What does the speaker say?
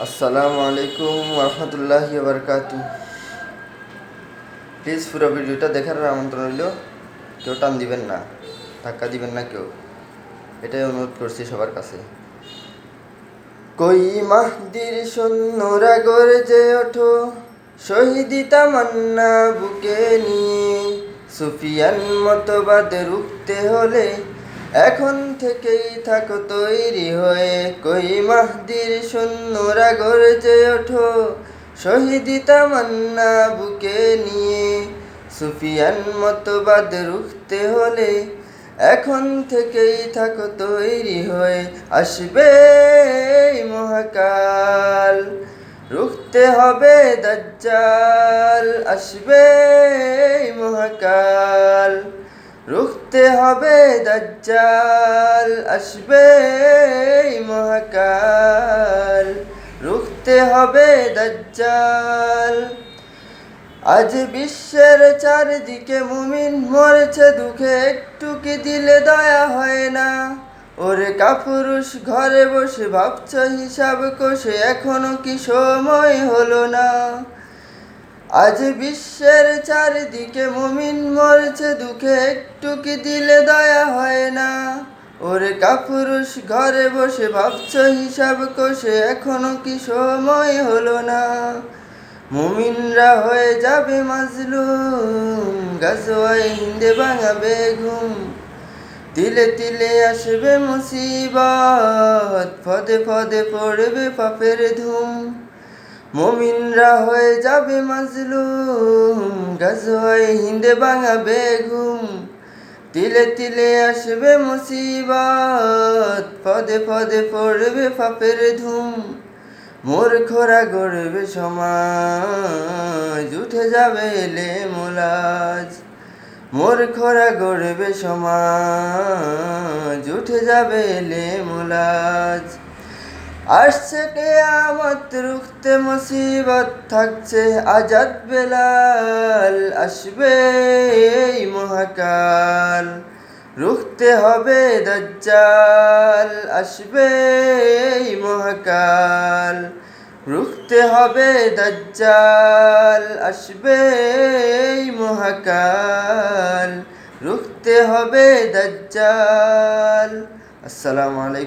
আসসালামু আলাইকুম রহমতুল্লাহি বারকাতু। প্লিজ পুরো ভিডিওটা দেখার আমন্ত্রণ রইল। কেউ টান দিবেন না, ধাক্কা দিবেন না কেউ, এটাই অনুরোধ করছি সবার কাছে। কই মাহদির সৈন্যরা গর্জে ওঠো, শহীদি তামান্না বুকে নিয়ে, সুফিয়ান মতবাদ রুখতে হলে এখন থেকেই থাকো তৈরি হয়ে। কই মাহদির সৈন্যরা গর্জে ওঠো, শহীদি তামান্না বুকে নিয়ে, সুফিয়ান মতবাদ রুখতে হলে এখন থেকেই থাকো তৈরি হয়ে। আসবে মহাকাল, রুখতে হবে দাজ্জাল। আসবে মহাকাল, রুখতে হবে দাজ্জাল। আসবে মহাকাল, রুখতে হবে দাজ্জাল। আজ বিশ্বের চারিদিকে মুমিন মরেছে দুঃখে, একটু কি দিলে দয়া হয় না? ওরে কাপুরুষ ঘরে বসে ভাবছ হিসাব কষে, এখনো কি সময় হলো না? আজ বিশ্বের চারিদিকে মুমিন মরেছে দুঃখে, একটু কি দিলে দয়া হয় না? ওরে কাপুরুষ ঘরে বসে ভাবছ হিসাব কষে, এখনো কি সময় হলো না? মুমিনরা হয়ে যাবে মাজলুম, গাজওয়ায়ে হিন্দে ভাঙাবে ঘুম। তিলে তিলে আসবে মুসিবত, পদে পদে পড়বে পাপের ধুম। মুমিনরা হয়ে যাবে মাজলুম, গাজওয়ায়ে হিন্দে ভাঙাবে ঘুম। তিলে তিলে আসবে মুসিবত, পদে পদে পড়বে পাপের ধুম। মূর্খরা গড়বে সমাজ, উঠে যাবে এলে মোলাজ। মূর্খরা গড়বে সমাজ, উঠে যাবে এলে মোলাজ। আসছে কিয়ামত রুখতে মুসিবত, থাকছে আজাদ বেলাল। আসবে এই মহাকাল, রুখতে হবে দাজ্জাল। আসবে এই মহাকাল, রুখতে হবে দাজ্জাল। আসবে এই মহাকাল, রুখতে হবে দাজ্জাল। আসসালামু আলাইকুম।